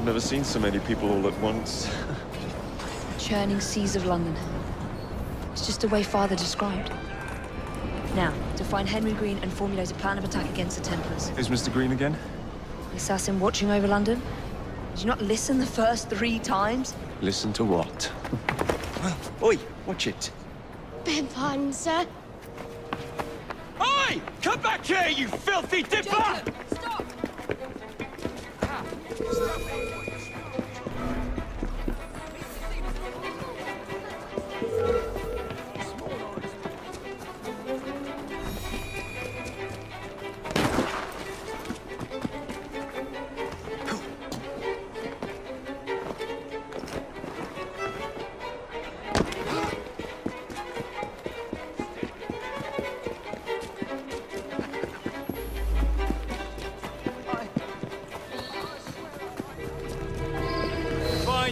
I've never seen so many people all at once. Churning seas of London. It's just the way Father described. Now, to find Henry Green and formulate a plan of attack against the Templars. Is Mr. Green again? The assassin watching over London? Did you not listen the first 3 times? Listen to what? Oi, watch it. Beg pardon, sir. Oi! Come back here, you filthy dipper! Jacob, stop!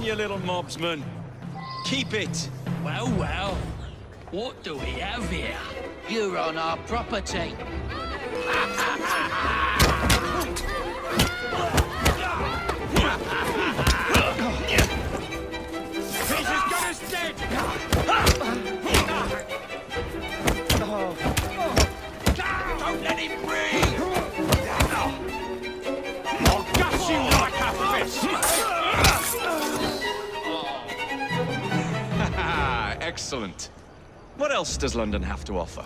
You little mobsman. Keep it. Well, well. What do we have here? You're on our property. He's as good as dead! Don't let him breathe! I'll gut you like a fish! Excellent. What else does London have to offer?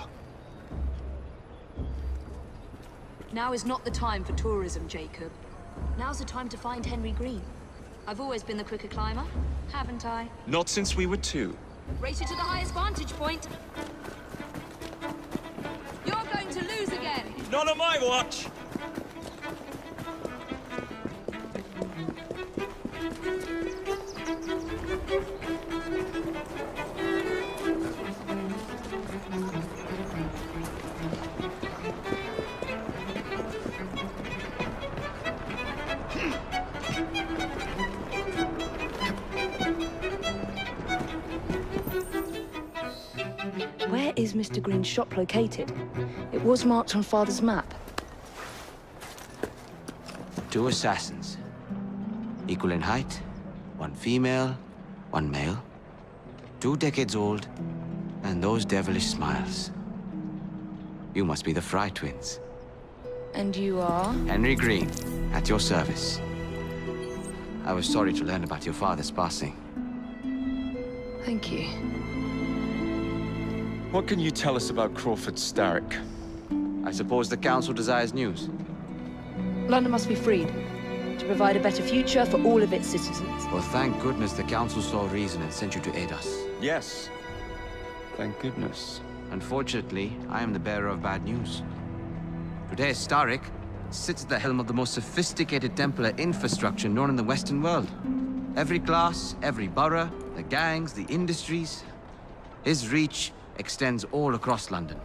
Now is not the time for tourism, Jacob. Now's the time to find Henry Green. I've always been the quicker climber, haven't I? Not since we were 2. Race you to the highest vantage point. You're going to lose again. Not on my watch! Where is Mr. Green's shop located? It was marked on Father's map. 2 assassins. Equal in height. 1 female, 1 male. 2 decades old. And those devilish smiles. You must be the Fry twins. And you are? Henry Green, at your service. I was sorry to learn about your father's passing. Thank you. What can you tell us about Crawford Starrick? I suppose the Council desires news. London must be freed, to provide a better future for all of its citizens. Well, thank goodness the Council saw reason and sent you to aid us. Yes. Thank goodness. Unfortunately, I am the bearer of bad news. Today, Starrick sits at the helm of the most sophisticated Templar infrastructure known in the Western world. Every class, every borough, the gangs, the industries. His reach extends all across London.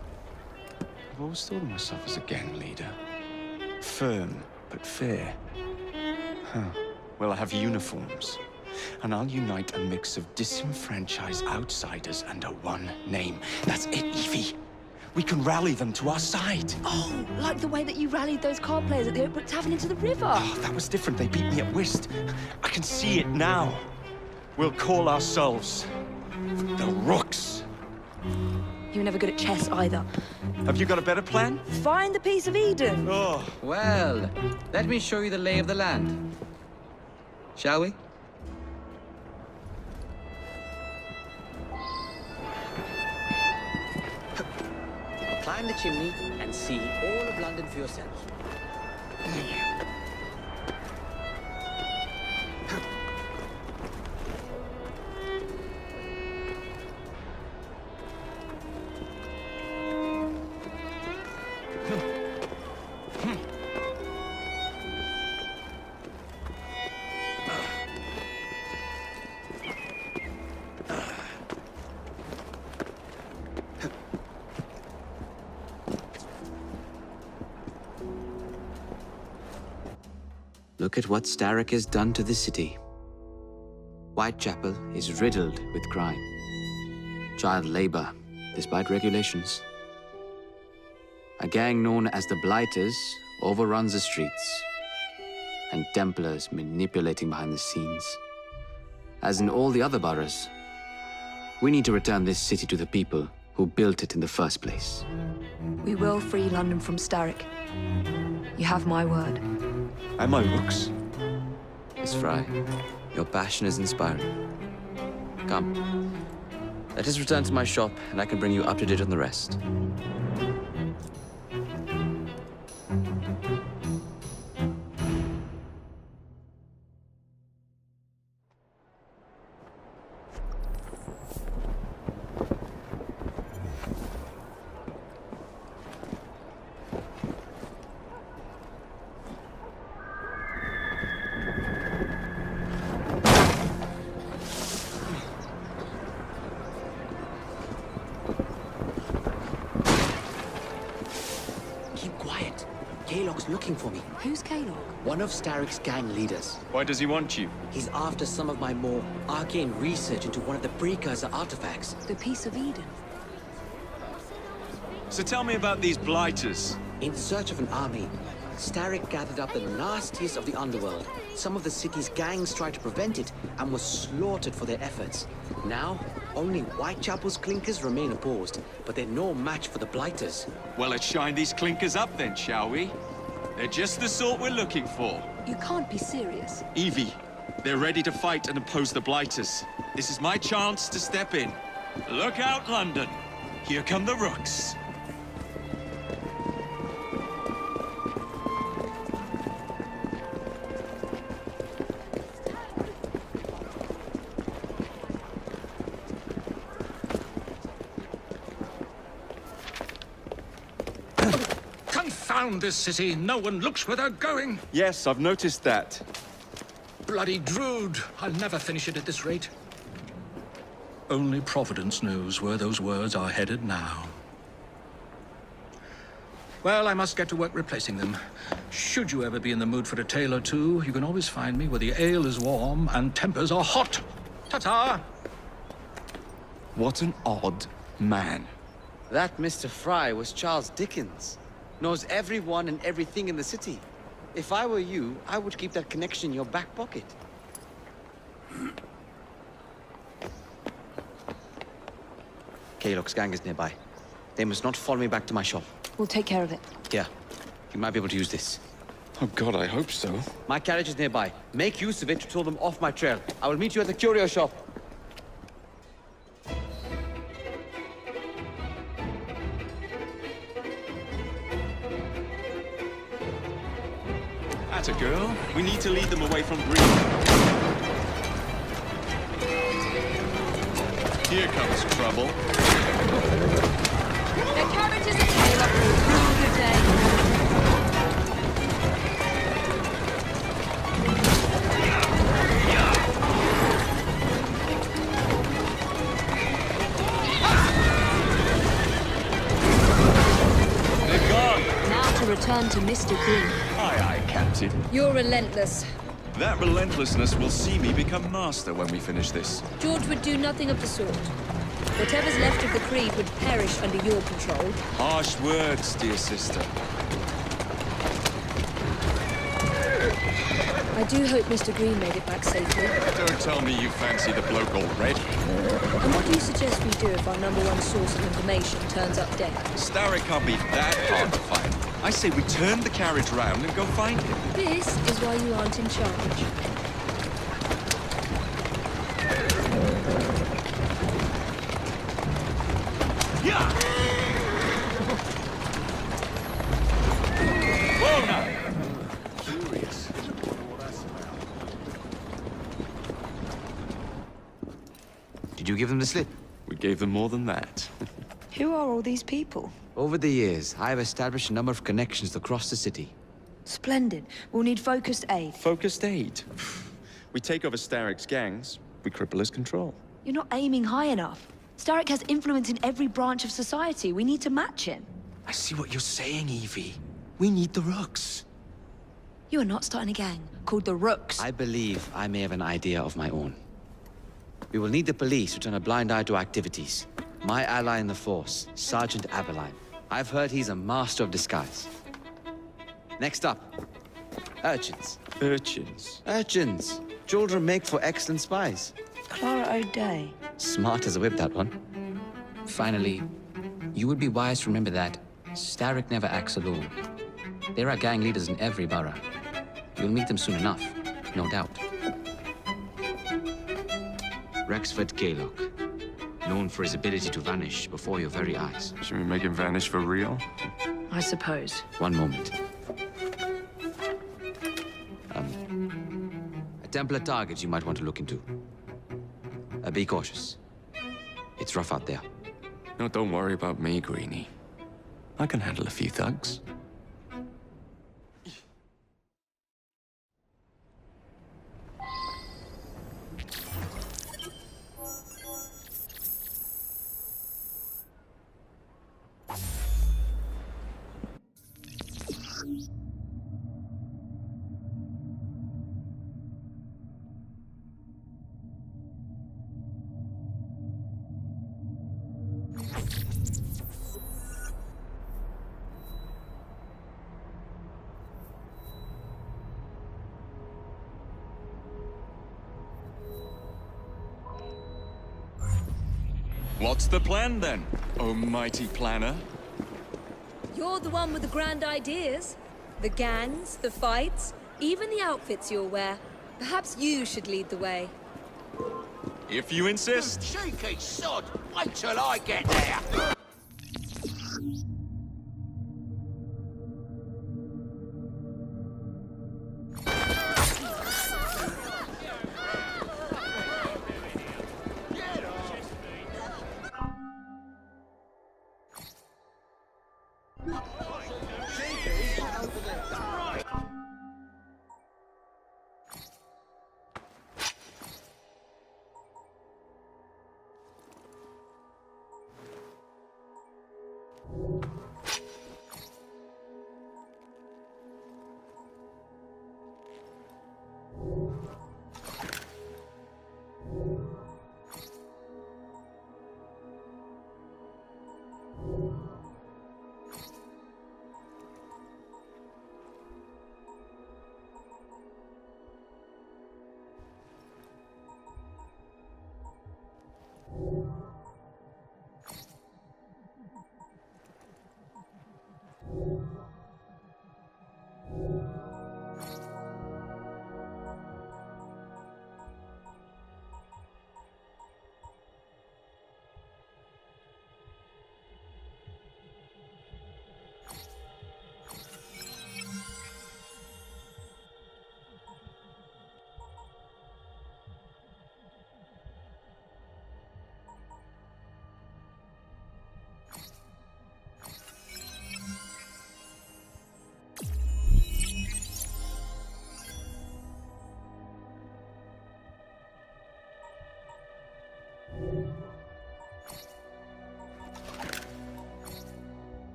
I've always thought of myself as a gang leader. Firm, but fair. Huh. Well, I have uniforms. And I'll unite a mix of disenfranchised outsiders under one name. That's it, Evie. We can rally them to our side. Oh, like the way that you rallied those card players at the Oakbrook Tavern into the river. Oh, that was different. They beat me at whist. I can see it now. We'll call ourselves the Rooks. You were never good at chess either. Have you got a better plan? Find the piece of Eden. Oh, Well, let me show you the lay of the land. Shall we? Climb the chimney and see all of London for yourself. Look at what Starrick has done to the city. Whitechapel is riddled with crime. Child labor, despite regulations. A gang known as the Blighters overruns the streets. and Templars manipulating behind the scenes. As in all the other boroughs, we need to return this city to the people who built it in the first place. We will free London from Starrick. You have my word. And my looks. Miss Fry, your passion is inspiring. Come. Let us return to my shop, and I can bring you up to date on the rest. Looking for me. Who's Kalog? One of Starrick's gang leaders. Why does he want you? He's after some of my more arcane research into one of the precursor artifacts. The Piece of Eden. So tell me about these blighters. In search of an army, Starrick gathered up the nastiest of the underworld. Some of the city's gangs tried to prevent it and were slaughtered for their efforts. Now, only Whitechapel's clinkers remain opposed, but they're no match for the blighters. Well, let's shine these clinkers up then, shall we? They're just the sort we're looking for. You can't be serious. Evie, they're ready to fight and oppose the blighters. This is my chance to step in. Look out, London. Here come the rooks. Confound this city! No one looks where they're going! Yes, I've noticed that. Bloody Drood! I'll never finish it at this rate. Only Providence knows where those words are headed now. Well, I must get to work replacing them. Should you ever be in the mood for a tale or two, you can always find me where the ale is warm and tempers are hot. Ta-ta! What an odd man. That Mr. Fry was Charles Dickens. Knows everyone and everything in the city. If I were you, I would keep that connection in your back pocket. Kalog's gang is nearby. They must not follow me back to my shop. We'll take care of it. Yeah, you might be able to use this. Oh God, I hope so. My carriage is nearby. Make use of it to throw them off my trail. I will meet you at the curio shop. Atta girl. We need to lead them away from greed. Here comes trouble. The carriages are Kalog. Rule the day. They're gone. Now to return to Mr. Green. Aye, aye, Captain. You're relentless. That relentlessness will see me become master when we finish this. George would do nothing of the sort. Whatever's left of the Creed would perish under your control. Harsh words, dear sister. I do hope Mr. Green made it back safely. Don't tell me you fancy the bloke already. And what do you suggest we do if our #1 source of information turns up dead? Starrick can't be that hard to find. I say we turn the carriage round and go find him. This is why you aren't in charge. Yeah! Whoa now! Curious. Did you give them the slip? We gave them more than that. Who are all these people? Over the years, I have established a number of connections across the city. Splendid. We'll need focused aid. Focused aid. We take over Starrick's gangs, we cripple his control. You're not aiming high enough. Starrick has influence in every branch of society. We need to match him. I see what you're saying, Evie. We need the rooks. You are not starting a gang called the Rooks. I believe I may have an idea of my own. We will need the police to turn a blind eye to activities. My ally in the force, Sergeant Aberline. I've heard he's a master of disguise. Next up, Urchins. Urchins. Urchins. Children make for excellent spies. Clara O'Day. Smart as a whip, that one. Finally, you would be wise to remember that Starrick never acts alone. There are gang leaders in every borough. You'll meet them soon enough, no doubt. Rexford Gaylock, known for his ability to vanish before your very eyes. Should we make him vanish for real? I suppose. One moment. A Templar target you might want to look into. Be cautious. It's rough out there. No, don't worry about me, Greenie. I can handle a few thugs. What's the plan then, oh mighty planner? You're the one with the grand ideas. The gangs, the fights, even the outfits you'll wear. Perhaps you should lead the way. If you insist. Cheeky sod! Wait till I get there!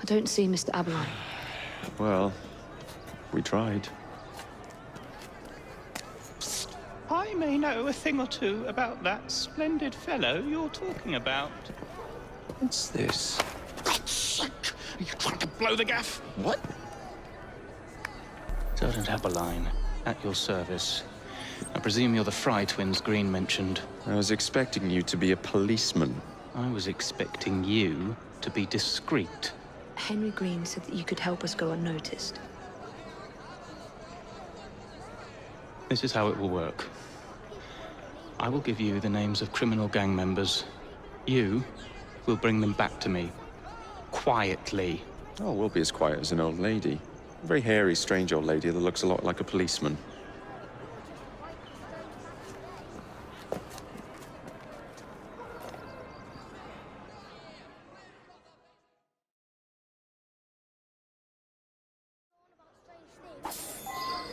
I don't see Mr. Aberline. Well, we tried. I may know a thing or two about that splendid fellow you're talking about. What's this? God's sake! Are you trying to blow the gaff? What? Sergeant Aberline, at your service. I presume you're the Fry twins Green mentioned. I was expecting you to be a policeman. I was expecting you to be discreet. Henry Green said that you could help us go unnoticed. This is how it will work. I will give you the names of criminal gang members. You will bring them back to me. Quietly. Oh, we'll be as quiet as an old lady. A very hairy, strange old lady that looks a lot like a policeman.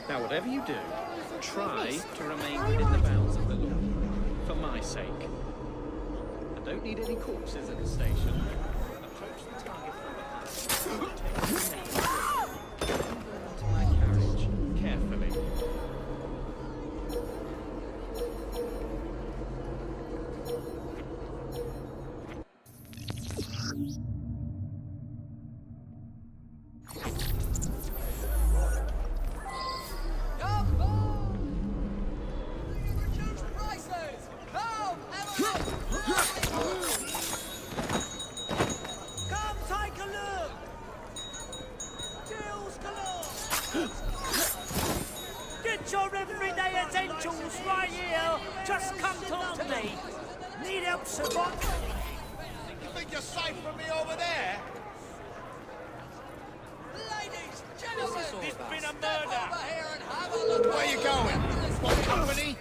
Now, whatever you do, try to remain within the bounds of the law. For my sake. I don't need any corpses at the station. Approach the target from behind. Take the name. To my carriage, carefully. Get your everyday essentials right here. Just come talk to me. Need help, sir? You think you're safe from me over there? Ladies, gentlemen, there's been a murder. Where you going? What company?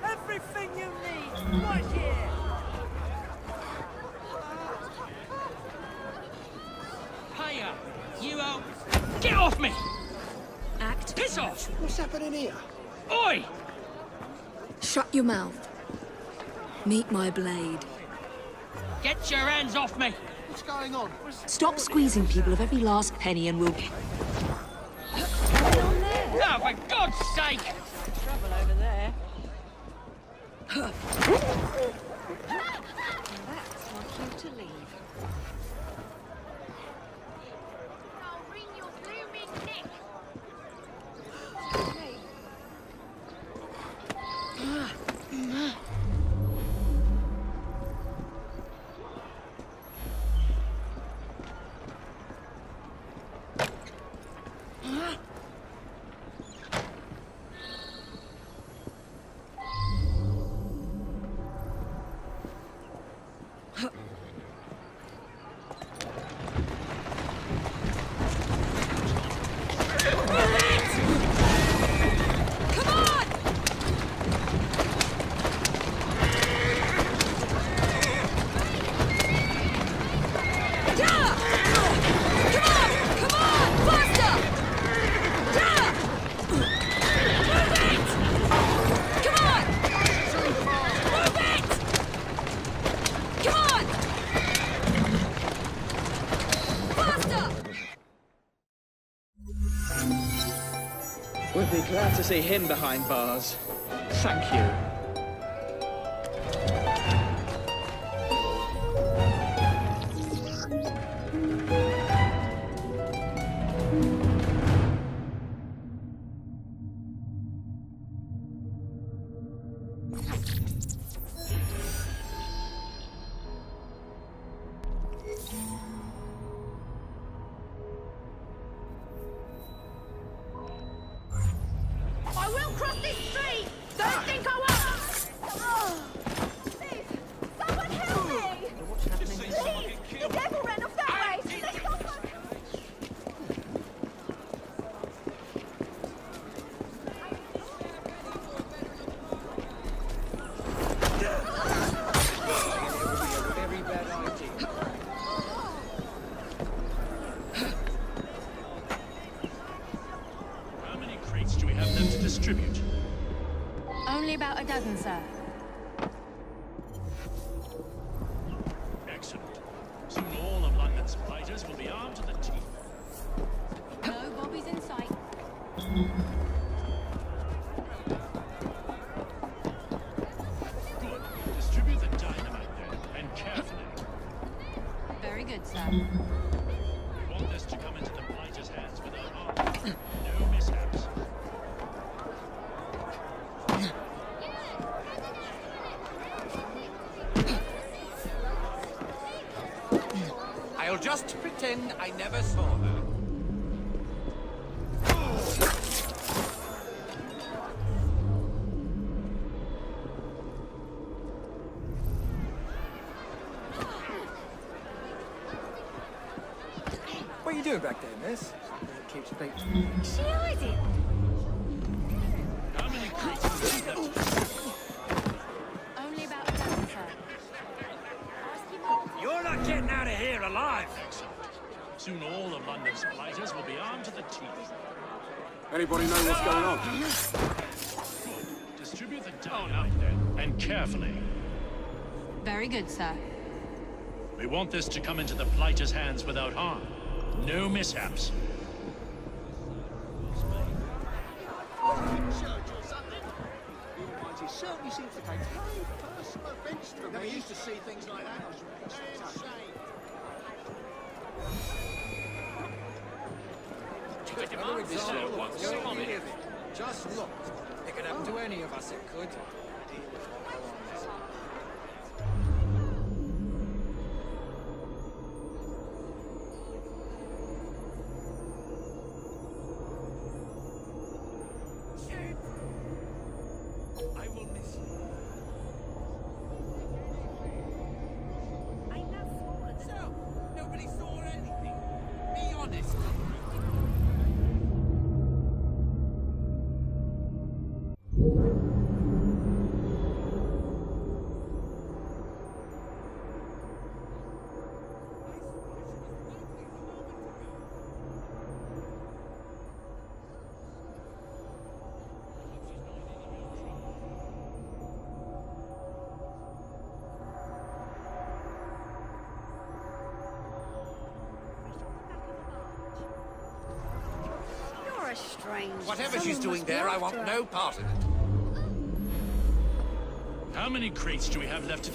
Everything you need, right here. Hiya! You get off me! Act. Piss off! What's happening here? Oi! Shut your mouth. Meet my blade. Get your hands off me! What's going on? Stop squeezing people of every last penny and we'll... Oh, for God's sake! Trouble over there. That's my cue to leave. I'll bring your blooming neck. We'll be glad to see him behind bars. Thank you. I will cross this street! Don't think I won't! Oh. Please, someone help me! Please! The devil ran off that way! Please, someone... Very bad idea. How many crates do we have left to distribute? Only about a dozen, sir. Excellent. Soon all of London's fighters will be armed to the teeth. No bobbies in sight. Good. Distribute the dynamite then, and carefully. Very good, sir. We want just pretend I never saw her. What are you doing back there, miss? It keeps people. She hiding? How many creatures? Only about a dozen, sir. You're not getting out of here alive. Excellent. Soon all of London's blighters will be armed to the teeth. Anybody know what's going on? Distribute the dynamite then, and carefully. Very good, sir. We want this to come into the blighters' hands without harm. No mishaps. He certainly seems to take no personal offence to me. Never used to see things like that. Another example of what's going on here. Just look. It could happen to any of us, it could. I will miss you. So, nobody saw anything. Be honest. You're a strange. Whatever she's doing there, I want no part of it. How many crates do we have left to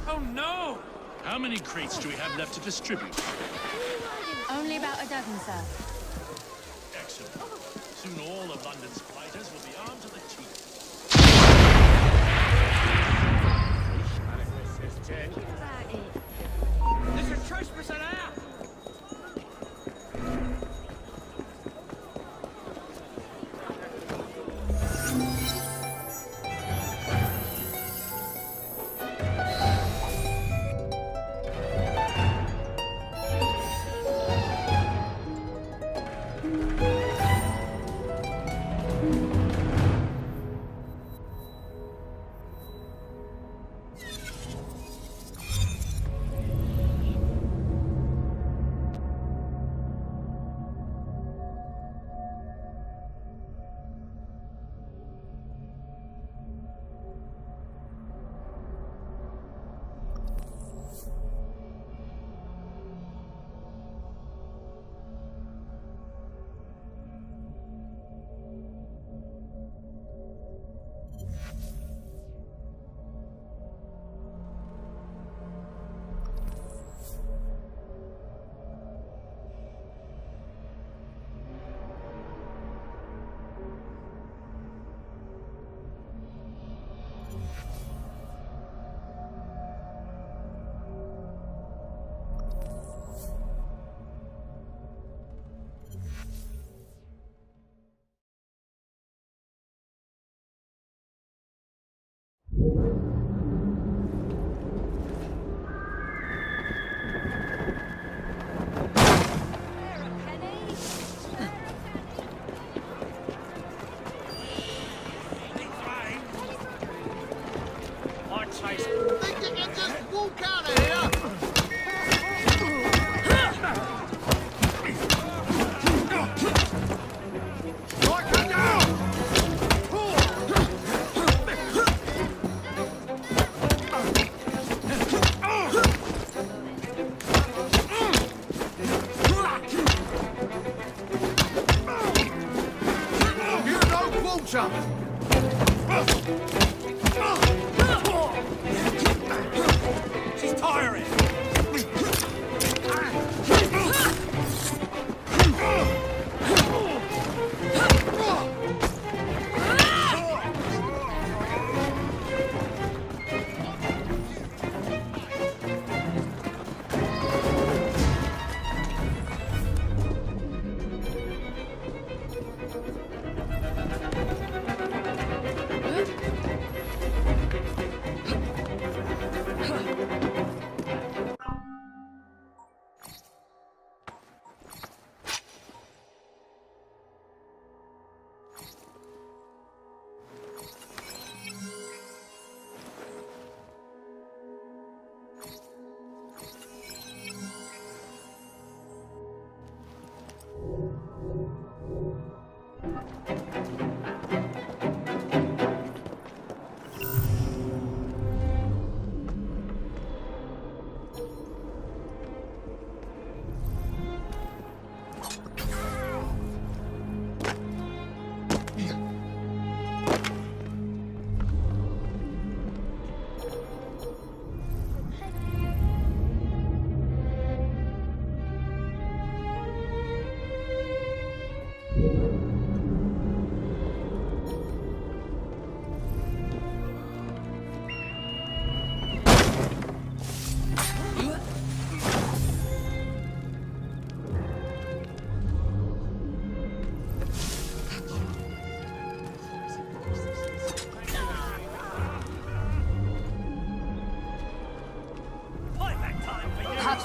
Oh no! How many crates do we have left to distribute? Only about a dozen, sir. Excellent. Soon all of London's blighters will be armed to the teeth. There's a trespasser now. Think you can just walk out of here? Right, come down! You know Walter! She's tiring.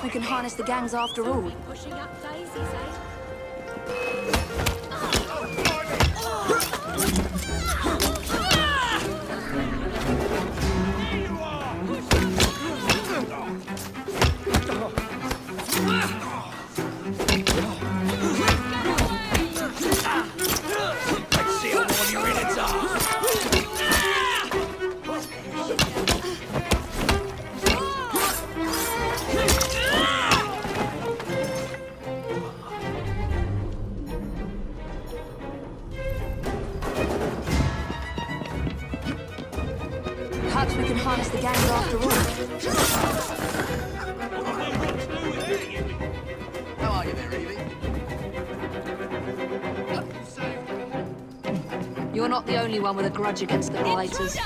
Perhaps we can harness the gangs after all. Pushing up daisies, eh? Perhaps we can harness the gangs after all. How are you there, Evie? You're not the only one with a grudge against the Blighters.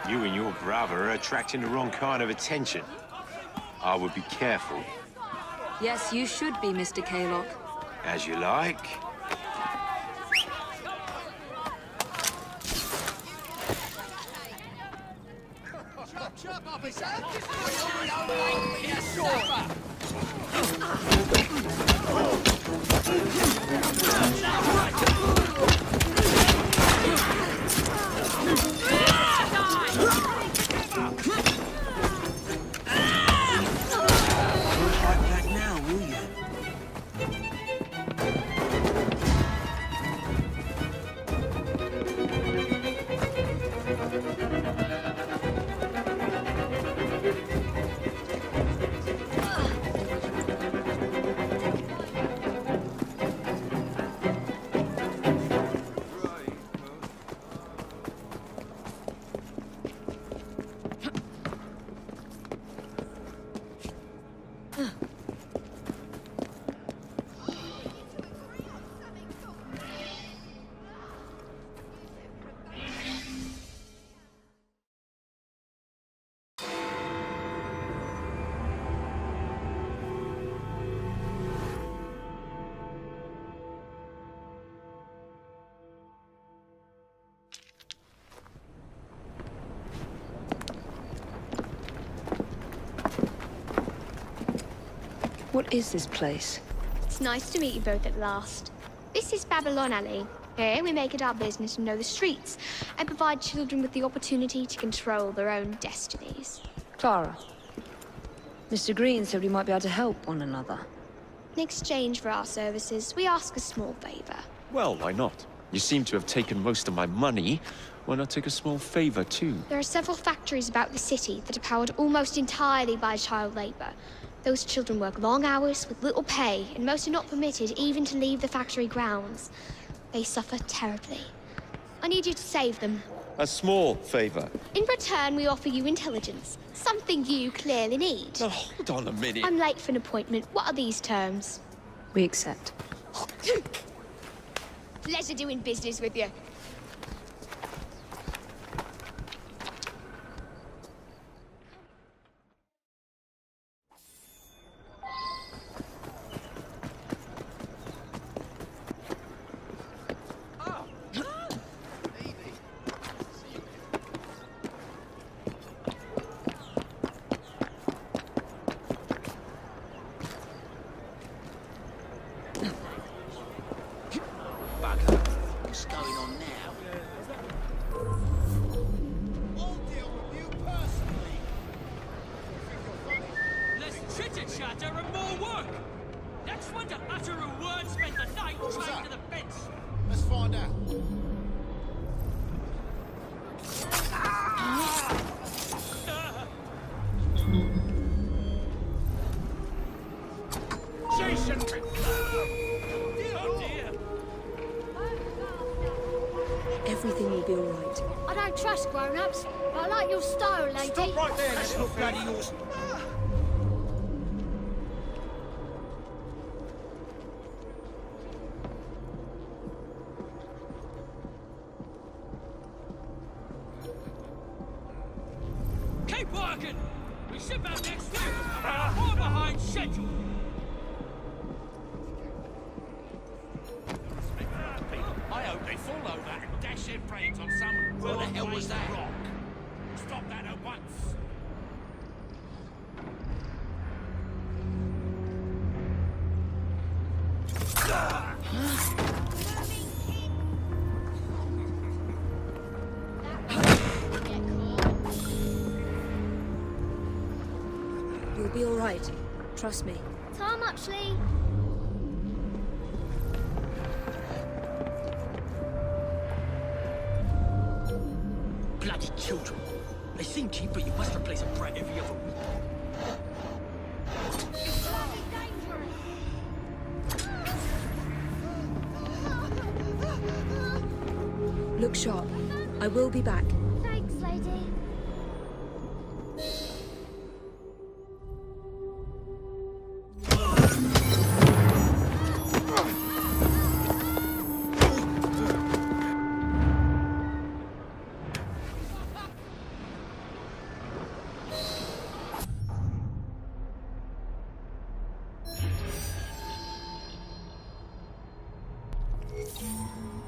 You and your brother are attracting the wrong kind of attention. I would be careful. Yes, you should be, Mr. Kaylock. As you like. Chop, chop, officer! Yes, Back now, will you? What is this place? It's nice to meet you both at last. This is Babylon Alley. Here we make it our business to know the streets and provide children with the opportunity to control their own destinies. Clara. Mr. Green said we might be able to help one another. In exchange for our services, we ask a small favor. Well, why not? You seem to have taken most of my money. Why not take a small favor, too? There are several factories about the city that are powered almost entirely by child labor. Those children work long hours with little pay, and most are not permitted even to leave the factory grounds. They suffer terribly. I need you to save them. A small favor. In return, we offer you intelligence, something you clearly need. Now, hold on a minute. I'm late for an appointment. What are these terms? We accept. Pleasure doing business with you. What's going on now? I'll deal with you personally. Less chitter-chatter and more work! Next one to utter a word spend the night trying to the fence! Let's find out. Jason! Oh dear! Everything will be all right. I don't trust grown-ups, but I like your style, lady. Stop right there, little bloody horse. Keep working! We ship out next week! We're behind schedule! I hope they fall over and dash their brains on some... Where the hell was that? Rock. Stop that at once! You'll be all right. Trust me. How much, Lee? Bloody children. They seem cheap, but you must replace a brat every other week. It's bloody dangerous. Look sharp. I will be back. Thanks, lady. Thank you.